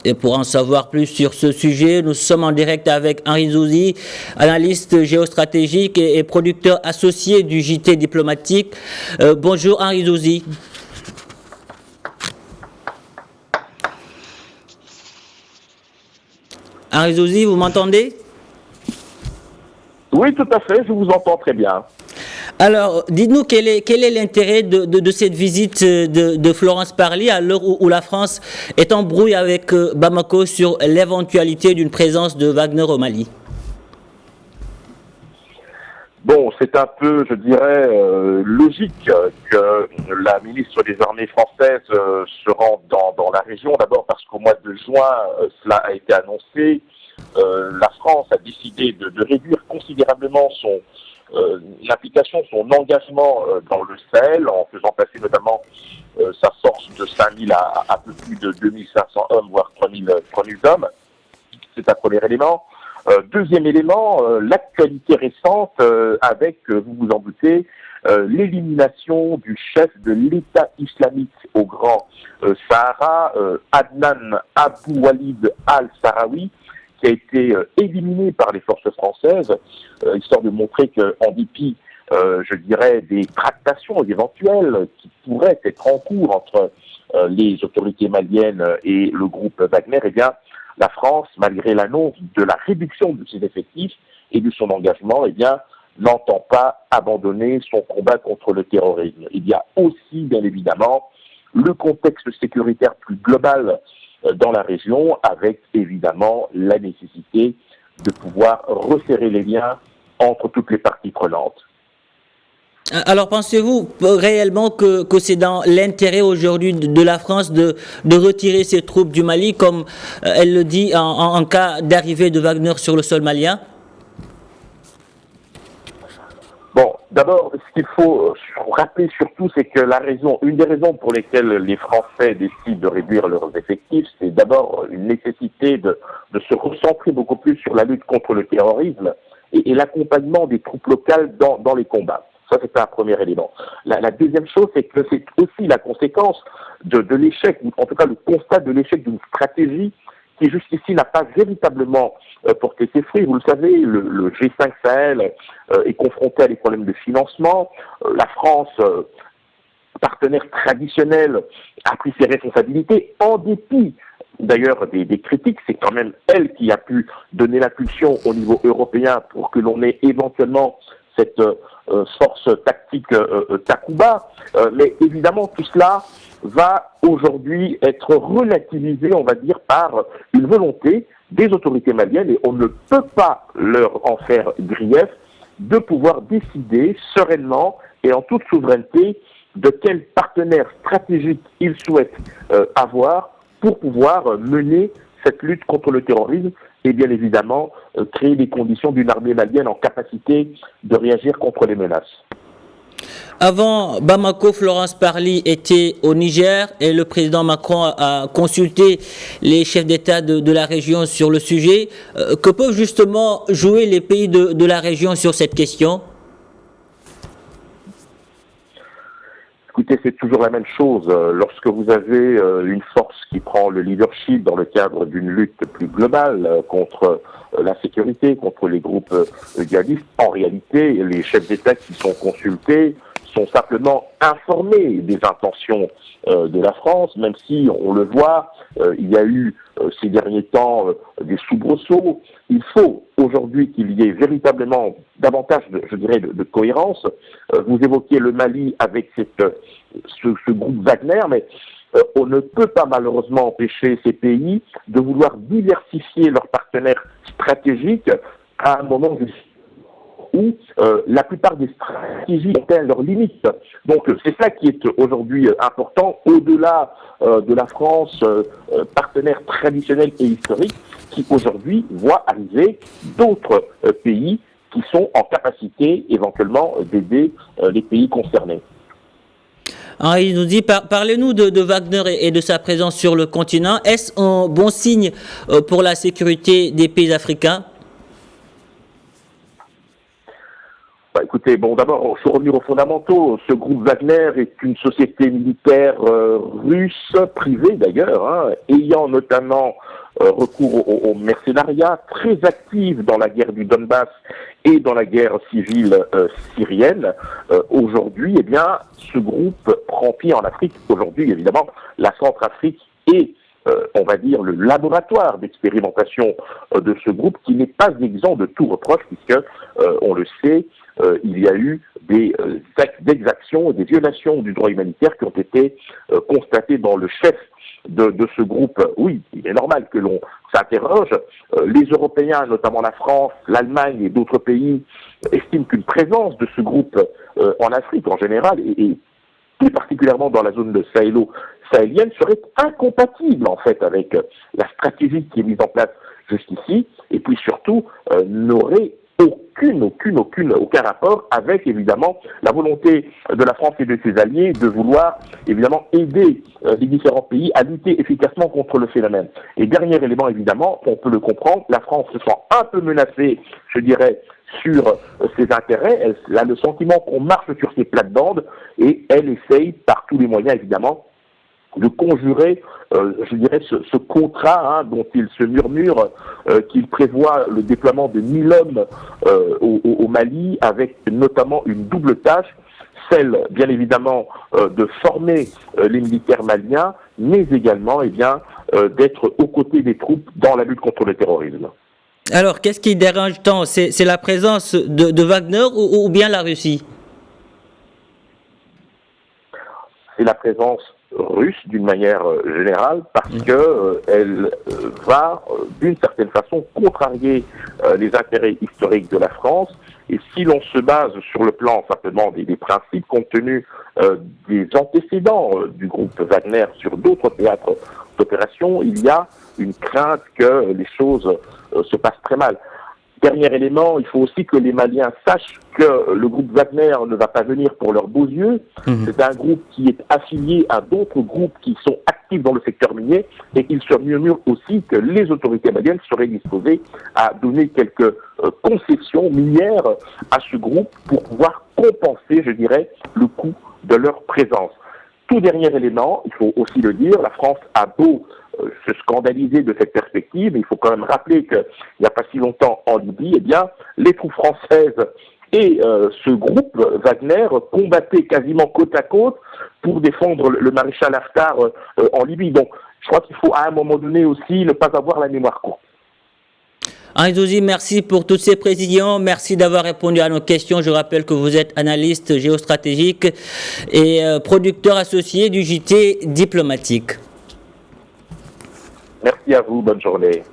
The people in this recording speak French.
Et pour en savoir plus sur ce sujet, nous sommes en direct avec Henri Zouzi, analyste géostratégique et producteur associé du JT diplomatique. Bonjour Henri Zouzi. Henri Zouzi, vous m'entendez? Oui, tout à fait, je vous entends très bien. Alors, dites-nous quel est l'intérêt de cette visite de Florence Parly à l'heure où la France est en brouille avec Bamako sur l'éventualité d'une présence de Wagner au Mali? Bon, c'est un peu, je dirais, logique que la ministre des Armées française se rende dans la région. D'abord parce qu'au mois de juin, cela a été annoncé. La France a décidé de réduire considérablement son l'application, son engagement dans le Sahel, en faisant passer notamment sa force de 5000 à peu plus de 2500 hommes, voire 3000 hommes. C'est un premier élément. Deuxième élément, l'actualité récente avec, vous vous en doutez, l'élimination du chef de l'État islamique au Grand Sahara, Adnan Abou Walid al-Sahraoui, qui a été éliminé par les forces françaises, histoire de montrer qu'en dépit, je dirais, des tractations éventuelles qui pourraient être en cours entre les autorités maliennes et le groupe Wagner, eh bien, la France, malgré l'annonce de la réduction de ses effectifs et de son engagement, eh bien, n'entend pas abandonner son combat contre le terrorisme. Il y a aussi, bien évidemment, le contexte sécuritaire plus global dans la région, avec évidemment la nécessité de pouvoir resserrer les liens entre toutes les parties prenantes. Alors pensez-vous réellement que c'est dans l'intérêt aujourd'hui de la France de retirer ses troupes du Mali, comme elle le dit en cas d'arrivée de Wagner sur le sol malien? Bon, d'abord, ce qu'il faut rappeler surtout, c'est que une des raisons pour lesquelles les Français décident de réduire leurs effectifs, c'est d'abord une nécessité de se recentrer beaucoup plus sur la lutte contre le terrorisme et l'accompagnement des troupes locales dans les combats. Ça, c'est un premier élément. La deuxième chose, c'est que c'est aussi la conséquence de l'échec, ou en tout cas le constat de l'échec d'une stratégie qui jusqu'ici n'a pas véritablement porté ses fruits. Vous le savez, le G5 Sahel est confronté à des problèmes de financement. La France, partenaire traditionnel, a pris ses responsabilités en dépit d'ailleurs des critiques. C'est quand même elle qui a pu donner l'impulsion au niveau européen pour que l'on ait éventuellement cette force tactique Takuba. Mais évidemment, tout cela va aujourd'hui être relativisé, on va dire, par une volonté des autorités maliennes, et on ne peut pas leur en faire grief, de pouvoir décider sereinement et en toute souveraineté de quel partenaire stratégique ils souhaitent avoir pour pouvoir mener cette lutte contre le terrorisme et bien évidemment créer les conditions d'une armée malienne en capacité de réagir contre les menaces. Avant Bamako, Florence Parly était au Niger et le président Macron a consulté les chefs d'État de la région sur le sujet. Que peuvent justement jouer les pays de la région sur cette question? Écoutez, c'est toujours la même chose. Lorsque vous avez une force qui prend le leadership dans le cadre d'une lutte plus globale contre la sécurité, contre les groupes djihadistes, en réalité, les chefs d'État qui sont consultés sont simplement informés des intentions de la France, même si, on le voit, il y a eu ces derniers temps des soubresauts. Il faut aujourd'hui qu'il y ait véritablement davantage, de cohérence. Vous évoquez le Mali avec ce groupe Wagner, mais on ne peut pas malheureusement empêcher ces pays de vouloir diversifier leurs partenaires stratégiques à un moment où la plupart des stratégies ont atteint leurs limites. Donc c'est ça qui est aujourd'hui important, au-delà de la France, partenaire traditionnel et historique, qui aujourd'hui voit arriver d'autres pays qui sont en capacité éventuellement d'aider les pays concernés. Il nous dit, parlez-nous de Wagner et de sa présence sur le continent. Est-ce un bon signe pour la sécurité des pays africains? Écoutez, bon, d'abord, il faut revenir aux fondamentaux. Ce groupe Wagner est une société militaire russe, privée d'ailleurs, ayant notamment recours au mercenariat, très active dans la guerre du Donbass et dans la guerre civile syrienne. Aujourd'hui, eh bien, ce groupe prend pied en Afrique. Aujourd'hui, évidemment, la Centrafrique est on va dire, le laboratoire d'expérimentation de ce groupe qui n'est pas exempt de tout reproche puisque, on le sait, il y a eu des exactions, des violations du droit humanitaire qui ont été constatées dans le chef de ce groupe. Oui, il est normal que l'on s'interroge. Les Européens, notamment la France, l'Allemagne et d'autres pays, estiment qu'une présence de ce groupe en Afrique en général et plus particulièrement dans la zone de sahélienne, serait incompatible en fait avec la stratégie qui est mise en place jusqu'ici, et puis surtout n'aurait aucun rapport avec évidemment la volonté de la France et de ses alliés de vouloir évidemment aider les différents pays à lutter efficacement contre le phénomène. Et dernier élément évidemment, on peut le comprendre, la France se sent un peu menacée, je dirais, sur ses intérêts, elle a le sentiment qu'on marche sur ses plates-bandes et elle essaye par tous les moyens évidemment de conjurer, je dirais, ce contrat dont il se murmure qu'il prévoit le déploiement de 1000 hommes au Mali avec notamment une double tâche, celle bien évidemment de former les militaires maliens, mais également eh bien, d'être aux côtés des troupes dans la lutte contre le terrorisme. Alors, qu'est-ce qui dérange tant? C'est la présence de Wagner ou bien la Russie? C'est la présence russe d'une manière générale parce que elle va d'une certaine façon contrarier les intérêts historiques de la France. Et si l'on se base sur le plan simplement des principes compte tenu des antécédents du groupe Wagner sur d'autres théâtres d'opération, il y a une crainte que les choses se passent très mal. Dernier élément, il faut aussi que les Maliens sachent que le groupe Wagner ne va pas venir pour leurs beaux yeux. C'est un groupe qui est affilié à d'autres groupes qui sont actifs dans le secteur minier et il se murmure aussi que les autorités maliennes seraient disposées à donner quelques concessions minières à ce groupe pour pouvoir compenser, je dirais, le coût de leur présence. Tout dernier élément, il faut aussi le dire, la France a beau se scandaliser de cette perspective, il faut quand même rappeler qu'il n'y a pas si longtemps en Libye, eh bien, les troupes françaises et ce groupe Wagner combattaient quasiment côte à côte pour défendre le maréchal Haftar en Libye. Donc, je crois qu'il faut à un moment donné aussi ne pas avoir la mémoire courte. Henri Zouzi, merci pour toutes ces précisions. Merci d'avoir répondu à nos questions. Je rappelle que vous êtes analyste géostratégique et producteur associé du JT Diplomatique. Merci à vous. Bonne journée.